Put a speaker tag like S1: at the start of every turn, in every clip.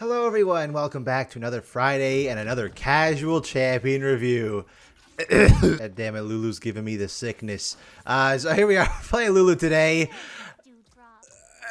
S1: Hello everyone, welcome back to another Friday and another casual champion review. God damn it, Lulu's giving me the sickness. So here we are playing Lulu today.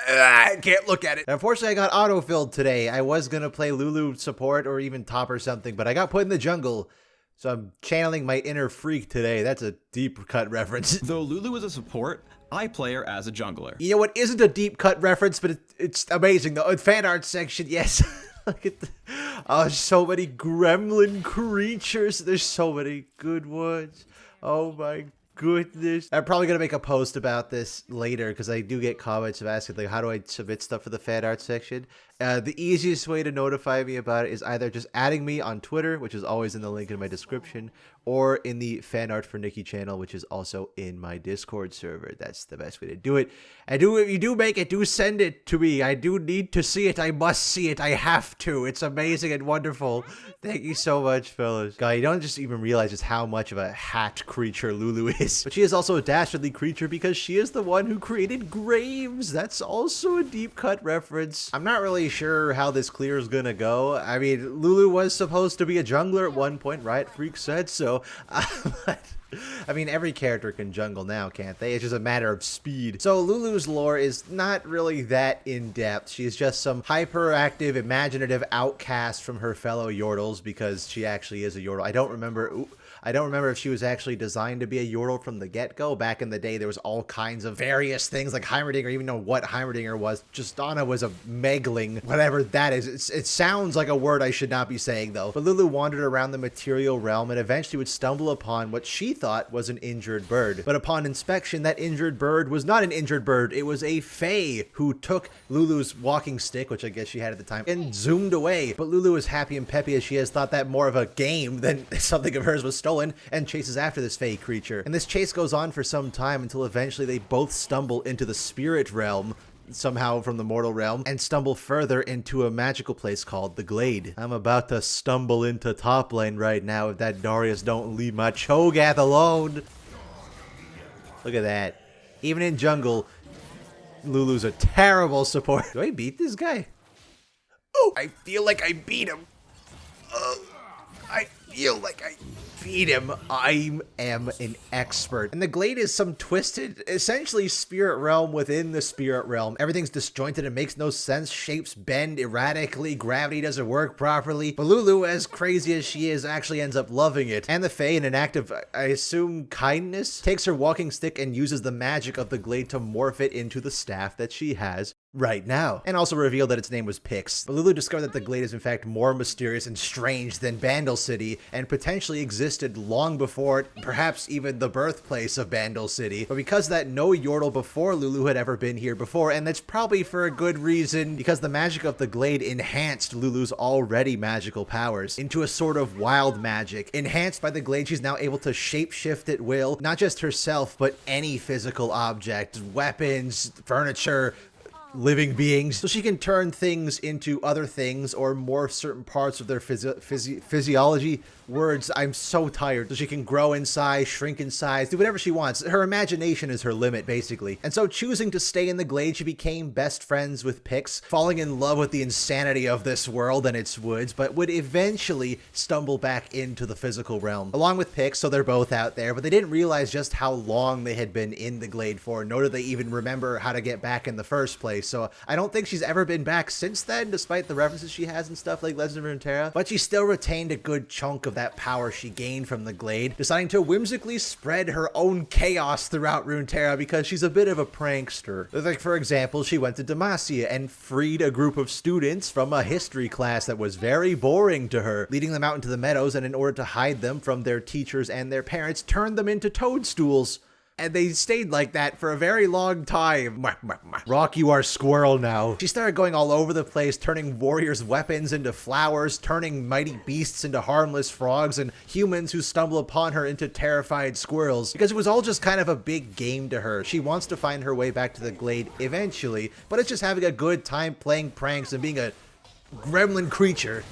S1: I can't look at it. Unfortunately, I got auto-filled today. I was gonna play Lulu support or even top or something, but I got put in the jungle. So I'm channeling my inner freak today. That's a deep cut reference.
S2: Though Lulu is a support, I play her as a jungler.
S1: You know what isn't a deep cut reference, but it's amazing though. In fan art section, yes. Look at so many gremlin creatures. There's so many good ones. Oh my goodness. I'm probably gonna make a post about this later because I do get comments of asking like, how do I submit stuff for the fan art section? The easiest way to notify me about it is either just adding me on Twitter, which is always in the link in my description, or in the fan art for Nicky channel, which is also in my Discord server. That's the best way to do it. And if you do make it, do send it to me. I do need to see it. I must see it. I have to. It's amazing and wonderful. Thank you so much, fellas. God, you don't just even realize just how much of a hat creature Lulu is. But she is also a dastardly creature because she is the one who created Graves. That's also a deep cut reference. I'm not really sure how this clear is gonna go. I mean, Lulu was supposed to be a jungler at one point, right? Freak said so. But I mean, every character can jungle now, can't they? It's just a matter of speed. So Lulu's lore is not really that in-depth. She's just some hyperactive, imaginative outcast from her fellow Yordles because she actually is a Yordle. I don't remember if she was actually designed to be a Yordle from the get-go. Back in the day, there was all kinds of various things like Heimerdinger, even know what Heimerdinger was. Justana was a Megling, whatever that is. It sounds like a word I should not be saying, though. But Lulu wandered around the material realm and eventually would stumble upon what she thought was an injured bird. But upon inspection, that injured bird was not an injured bird. It was a fae who took Lulu's walking stick, which I guess she had at the time, and zoomed away. But Lulu, as happy and peppy as she is, thought that more of a game than something of hers was stolen, and chases after this fae creature. And this chase goes on for some time until eventually they both stumble into the spirit realm, somehow from the mortal realm, and stumble further into a magical place called the Glade. I'm about to stumble into top lane right now if that Darius don't leave my Cho'Gath alone. Look at that. Even in jungle, Lulu's a terrible support. Do I beat this guy? Oh, I feel like I beat him. I feel like I beat him. I am an expert. And the Glade is some twisted, essentially spirit realm within the spirit realm. Everything's disjointed and makes no sense. Shapes bend erratically. Gravity doesn't work properly. But Lulu, as crazy as she is, actually ends up loving it. And the Fae, in an act of, I assume, kindness, takes her walking stick and uses the magic of the Glade to morph it into the staff that she has right now, and also revealed that its name was Pix. But Lulu discovered that the Glade is in fact more mysterious and strange than Bandle City, and potentially existed long before it, perhaps even the birthplace of Bandle City. But because of that, no Yordle before Lulu had ever been here before, and that's probably for a good reason, because the magic of the Glade enhanced Lulu's already magical powers into a sort of wild magic. Enhanced by the Glade, she's now able to shapeshift at will, not just herself, but any physical object, weapons, furniture, living beings, so she can turn things into other things or morph certain parts of their physiology. Words, I'm so tired. So she can grow in size, shrink in size, do whatever she wants. Her imagination is her limit, basically. And so, choosing to stay in the Glade, she became best friends with Pix, falling in love with the insanity of this world and its woods, but would eventually stumble back into the physical realm along with Pix. So they're both out there, but they didn't realize just how long they had been in the Glade for, nor did they even remember how to get back in the first place. So I don't think she's ever been back since then, despite the references she has and stuff like Legend of Runeterra. But she still retained a good chunk of that power she gained from the Glade, deciding to whimsically spread her own chaos throughout Runeterra because she's a bit of a prankster. Like, for example, she went to Demacia and freed a group of students from a history class that was very boring to her, leading them out into the meadows, and in order to hide them from their teachers and their parents, turned them into toadstools. And they stayed like that for a very long time. Rock, you are squirrel now. She started going all over the place, turning warriors' weapons into flowers, turning mighty beasts into harmless frogs, and humans who stumble upon her into terrified squirrels. Because it was all just kind of a big game to her. She wants to find her way back to the Glade eventually, but it's just having a good time playing pranks and being a gremlin creature.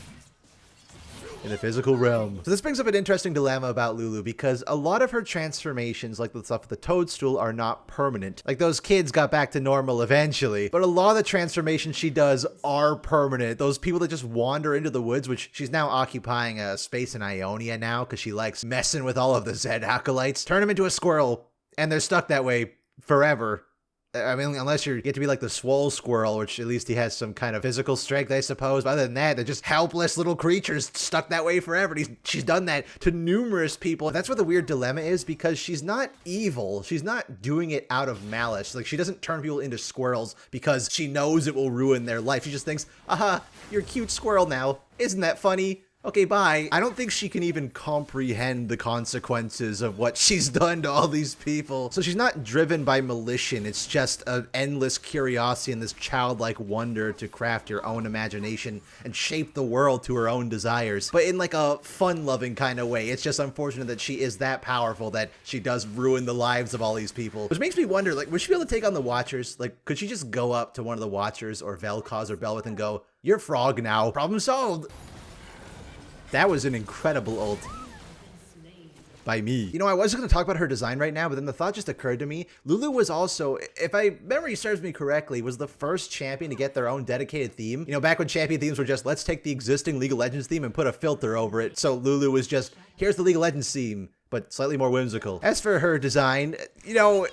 S1: in the physical realm. So this brings up an interesting dilemma about Lulu, because a lot of her transformations, like the stuff with the toadstool, are not permanent. Like, those kids got back to normal eventually, but a lot of the transformations she does are permanent. Those people that just wander into the woods, which she's now occupying a space in Ionia now because she likes messing with all of the Zed acolytes, turn them into a squirrel, and they're stuck that way forever. I mean, unless you get to be like the swole squirrel, which at least he has some kind of physical strength, I suppose. But other than that, they're just helpless little creatures stuck that way forever. And she's done that to numerous people. That's what the weird dilemma is, because she's not evil. She's not doing it out of malice. Like, she doesn't turn people into squirrels because she knows it will ruin their life. She just thinks, aha, you're a cute squirrel now. Isn't that funny? Okay, bye. I don't think she can even comprehend the consequences of what she's done to all these people. So she's not driven by malicious. It's just an endless curiosity and this childlike wonder to craft your own imagination and shape the world to her own desires. But in like a fun-loving kind of way. It's just unfortunate that she is that powerful that she does ruin the lives of all these people. Which makes me wonder, like, would she be able to take on the Watchers? Like, could she just go up to one of the Watchers or Vel'Koz or Bel'Veth and go, "You're Frog now. Problem solved." That was an incredible ult by me. You know, I wasn't going to talk about her design right now, but then the thought just occurred to me. Lulu was also, if my memory serves me correctly, was the first champion to get their own dedicated theme. You know, back when champion themes were just, let's take the existing League of Legends theme and put a filter over it. So Lulu was just, here's the League of Legends theme, but slightly more whimsical. As for her design, you know,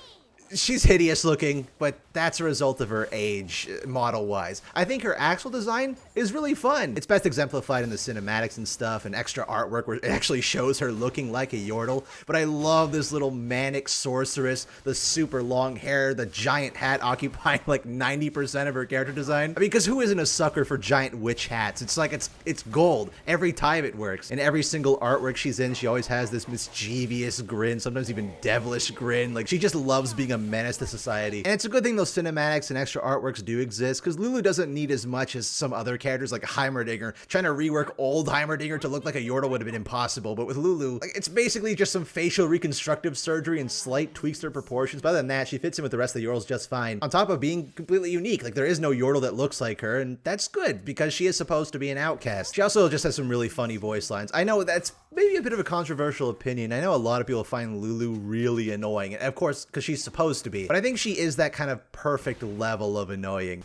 S1: she's hideous looking, but that's a result of her age, model-wise. I think her actual design is really fun. It's best exemplified in the cinematics and stuff, and extra artwork where it actually shows her looking like a Yordle. But I love this little manic sorceress, the super long hair, the giant hat occupying like 90% of her character design. I mean, because who isn't a sucker for giant witch hats? It's like, it's gold every time it works. And every single artwork she's in, she always has this mischievous grin, sometimes even devilish grin. Like, she just loves being a menace to society. And it's a good thing those cinematics and extra artworks do exist, because Lulu doesn't need as much as some other characters like Heimerdinger. Trying to rework old Heimerdinger to look like a Yordle would have been impossible, but with Lulu, like, it's basically just some facial reconstructive surgery and slight tweaks to her proportions. But other than that, she fits in with the rest of the Yordles just fine. On top of being completely unique, like, there is no Yordle that looks like her, and that's good, because she is supposed to be an outcast. She also just has some really funny voice lines. I know that's maybe a bit of a controversial opinion. I know a lot of people find Lulu really annoying, and of course, because she's supposed to be. But I think she is that kind of perfect level of annoying.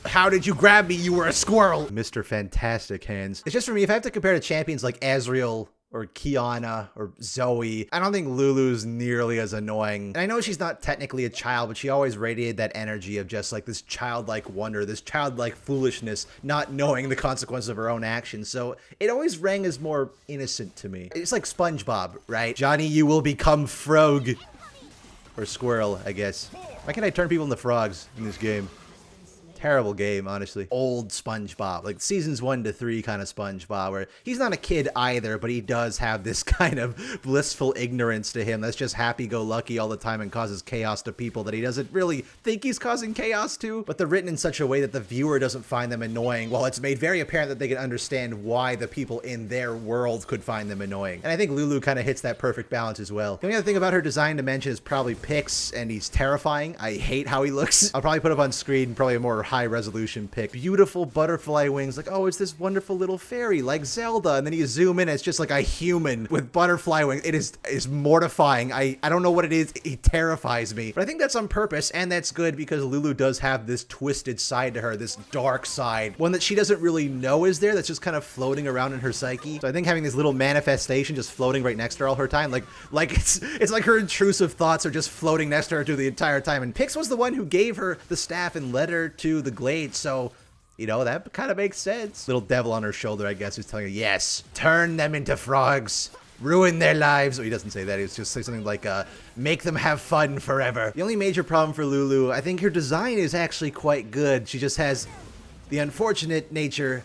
S1: How did you grab me? You were a squirrel! Mr. Fantastic Hands. It's just for me, if I have to compare to champions like Ezreal or Kiana or Zoe, I don't think Lulu's nearly as annoying. And I know she's not technically a child, but she always radiated that energy of just like this childlike wonder, this childlike foolishness, not knowing the consequences of her own actions. So it always rang as more innocent to me. It's like SpongeBob, right? Johnny, you will become frog. Or squirrel, I guess. Why can't I turn people into frogs in this game? Terrible game, honestly. Old SpongeBob, like seasons 1 to 3 kind of SpongeBob, where he's not a kid either, but he does have this kind of blissful ignorance to him that's just happy-go-lucky all the time and causes chaos to people that he doesn't really think he's causing chaos to. But they're written in such a way that the viewer doesn't find them annoying, while it's made very apparent that they can understand why the people in their world could find them annoying. And I think Lulu kind of hits that perfect balance as well. The only other thing about her design to mention is probably Pix, and he's terrifying. I hate how he looks. I'll probably put up on screen probably a more high resolution pic. Beautiful butterfly wings, like, oh, it's this wonderful little fairy like Zelda, and then you zoom in, it's just like a human with butterfly wings. It is mortifying. I don't know what it is. It terrifies me, but I think that's on purpose, and that's good, because Lulu does have this twisted side to her, this dark side, one that she doesn't really know is there, that's just kind of floating around in her psyche. So I think having this little manifestation just floating right next to her all her time, like it's like her intrusive thoughts are just floating next to her through the entire time. And Pix was the one who gave her the staff and led her to the glade, so you know, that kind of makes sense. Little devil on her shoulder, I guess, who's telling her, yes, turn them into frogs, ruin their lives. Oh, he doesn't say that. He just say something like, make them have fun forever. The only major problem for Lulu, I think her design is actually quite good. She just has the unfortunate nature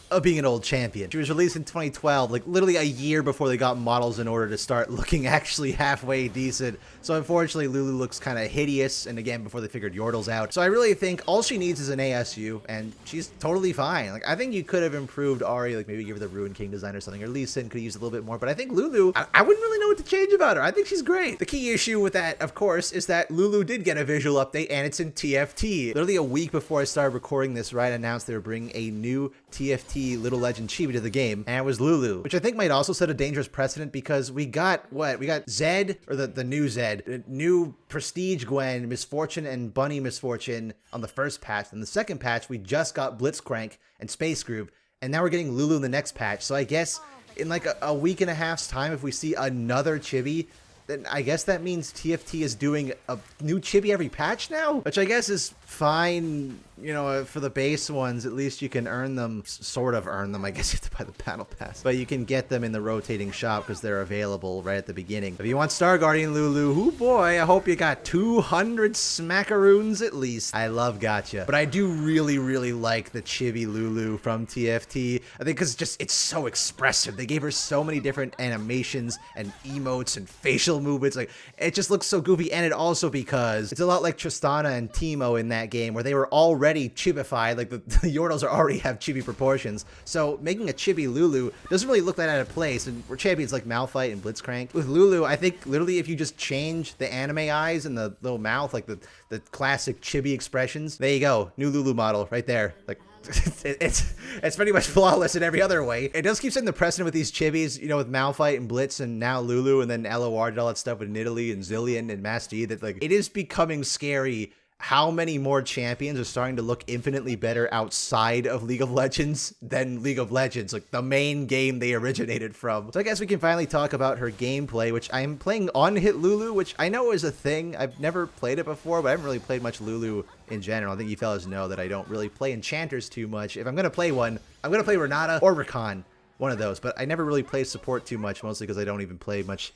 S1: of being an old champion. She was released in 2012, like literally a year before they got models in order to start looking actually halfway decent. So unfortunately, Lulu looks kind of hideous, and again, before they figured Yordles out. So I really think all she needs is an ASU, and she's totally fine. Like, I think you could have improved Ari, like maybe give her the Ruin King design or something, or Lee Sin could have used a little bit more, but I think Lulu, I wouldn't really know what to change about her. I think she's great. The key issue with that, of course, is that Lulu did get a visual update, and it's in TFT. Literally a week before I started recording this, Riot announced they were bringing a new TFT TFT Little Legend Chibi to the game, and it was Lulu, which I think might also set a dangerous precedent because we got what? We got Zed, or the new Zed, new Prestige Gwen, Misfortune, and Bunny Misfortune on the first patch. In the second patch, we just got Blitzcrank and Space Group, and now we're getting Lulu in the next patch. So I guess in like a week and a half's time, if we see another Chibi, then I guess that means TFT is doing a new Chibi every patch now, which I guess is fine. You know, for the base ones, at least you can earn them, sort of earn them. I guess you have to buy the battle pass, but you can get them in the rotating shop because they're available right at the beginning. If you want Star Guardian Lulu, oh boy, I hope you got 200 smackaroons at least. I love Gotcha, but I do really, really like the Chibi Lulu from TFT. I think because it's so expressive. They gave her so many different animations and emotes and facial movements. Like, it just looks so goofy, and it also because it's a lot like Tristana and Teemo in that game where they were already chibified, like the Yordles already have chibi proportions, so making a chibi Lulu doesn't really look that out of place, and we're champions like Malphite and Blitzcrank. With Lulu, I think literally if you just change the anime eyes and the little mouth, like the classic chibi expressions, there you go, new Lulu model right there. Like, it's pretty much flawless in every other way. It does keep setting the precedent with these chibis, you know, with Malphite and Blitz and now Lulu, and then LOR did all that stuff with Nidalee and Zillion and Master Yi, that like it is becoming scary how many more champions are starting to look infinitely better outside of League of Legends than League of Legends, like the main game they originated from. So I guess we can finally talk about her gameplay, which I'm playing on Hit Lulu, which I know is a thing. I've never played it before, but I haven't really played much Lulu in general. I think you fellas know that I don't really play enchanters too much. If I'm going to play one, I'm going to play Renata or Rakan, one of those, but I never really play support too much, mostly because I don't even play much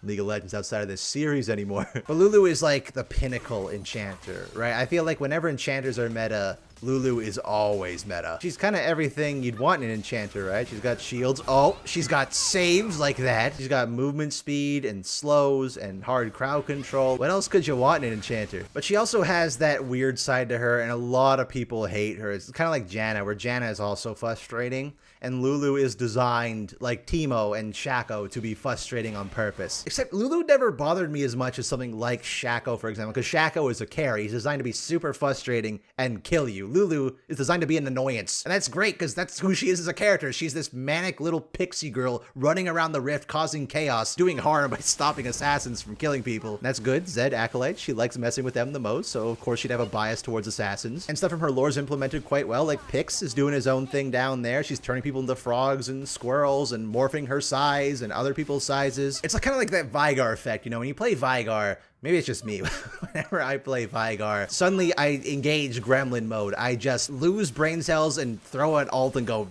S1: League of Legends outside of this series anymore. But Lulu is like the pinnacle enchanter, right? I feel like whenever enchanters are meta, Lulu is always meta. She's kind of everything you'd want in an enchanter, right? She's got shields. Oh, she's got saves like that. She's got movement speed and slows and hard crowd control. What else could you want in an enchanter? But she also has that weird side to her, and a lot of people hate her. It's kind of like Janna, where Janna is also frustrating, and Lulu is designed like Teemo and Shaco to be frustrating on purpose. Except Lulu never bothered me as much as something like Shaco, for example, because Shaco is a carry. He's designed to be super frustrating and kill you. Lulu is designed to be an annoyance, and that's great because that's who she is as a character. She's this manic little pixie girl running around the rift, causing chaos, doing harm by stopping assassins from killing people. And that's good. Zed Acolyte, she likes messing with them the most, so of course she'd have a bias towards assassins. And stuff from her lore is implemented quite well, like Pix is doing his own thing down there. She's turning people into frogs and squirrels and morphing her size and other people's sizes. It's like, kind of like that Vigar effect, you know, when you play Vigar, maybe it's just me. Whenever I play Vigar, suddenly I engage gremlin mode. I just lose brain cells and throw an ult and go,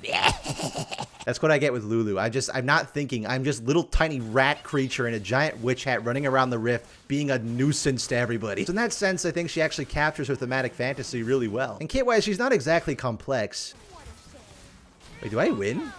S1: That's what I get with Lulu. I'm not thinking. I'm just little tiny rat creature in a giant witch hat running around the rift, being a nuisance to everybody. So in that sense, I think she actually captures her thematic fantasy really well. And kit-wise, she's not exactly complex. Wait, do I win?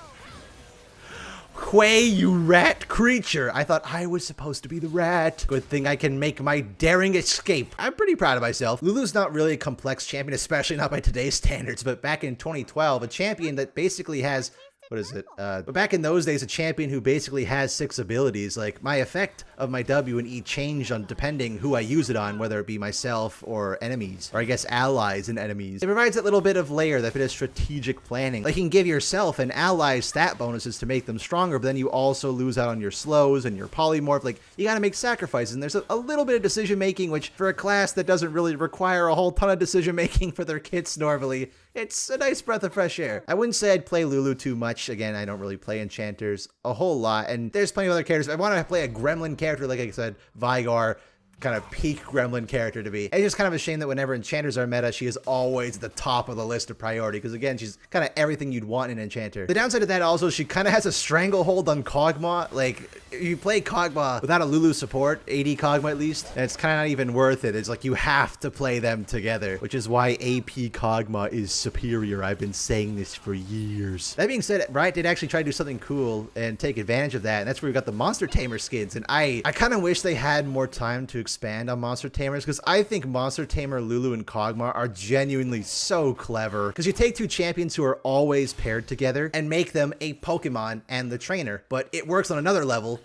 S1: Quay, you rat creature. I thought I was supposed to be the rat. Good thing I can make my daring escape. I'm pretty proud of myself. Lulu's not really a complex champion, especially not by today's standards, but back in 2012, a champion that basically has, what is it? But back in those days, a champion who basically has 6 abilities. Like, my effect of my W and E changed on depending who I use it on, whether it be myself or enemies, or I guess allies and enemies. It provides that little bit of layer, that bit of strategic planning. Like, you can give yourself and allies stat bonuses to make them stronger, but then you also lose out on your slows and your polymorph. Like, you gotta make sacrifices, and there's a little bit of decision making, which for a class that doesn't really require a whole ton of decision making for their kits normally, it's a nice breath of fresh air. I wouldn't say I'd play Lulu too much. Again, I don't really play enchanters a whole lot, and there's plenty of other characters. I want to play a gremlin character, like I said, Vigar, kind of peak gremlin character to be. It's just kind of a shame that whenever enchanters are meta, she is always at the top of the list of priority, because again, she's kind of everything you'd want in an enchanter. The downside of that also, she kind of has a stranglehold on Kog'Maw. Like, if you play Kog'Maw without a Lulu support, AD Kog'Maw at least, and it's kind of not even worth it. It's like you have to play them together, which is why AP Kog'Maw is superior. I've been saying this for years. That being said, Riot did actually try to do something cool and take advantage of that, and that's where we got the Monster Tamer skins, and I kind of wish they had more time to expand on Monster Tamers, because I think Monster Tamer, Lulu, and Kog'Maw are genuinely so clever, because you take 2 champions who are always paired together and make them a Pokemon and the trainer, but it works on another level.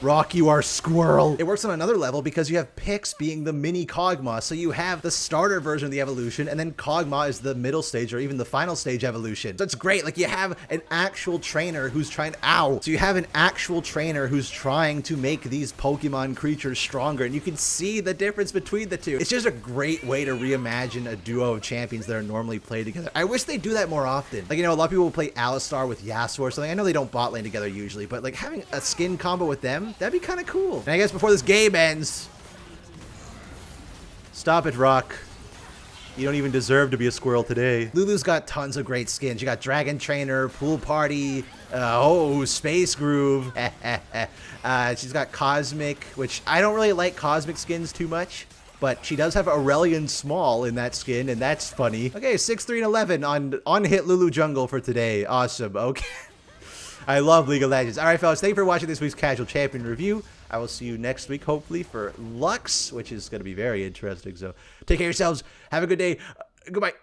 S1: Rock, you are squirrel. It works on another level because you have Pix being the mini Kog'Maw. So you have the starter version of the evolution, and then Kog'Maw is the middle stage or even the final stage evolution. So it's great. Like, you have an actual trainer who's trying to, ow. So you have an actual trainer who's trying to make these Pokemon creatures stronger, and you can see the difference between the two. It's just a great way to reimagine a duo of champions that are normally played together. I wish they do that more often. Like, you know, a lot of people will play Alistar with Yasuo or something. I know they don't bot lane together usually, but like having a skin combo with them, that'd be kind of cool. And I guess before this game ends, stop it, Rock. You don't even deserve to be a squirrel today. Lulu's got tons of great skins. You got Dragon Trainer, Pool Party, Space Groove. She's got Cosmic, which I don't really like Cosmic skins too much, but she does have Aurelion Small in that skin, and that's funny. Okay, 6-3 and 11 on Hit Lulu Jungle for today. Awesome. Okay. I love League of Legends. All right, fellas, thank you for watching this week's Casual Champion review. I will see you next week, hopefully, for Lux, which is going to be very interesting. So take care of yourselves. Have a good day. Goodbye.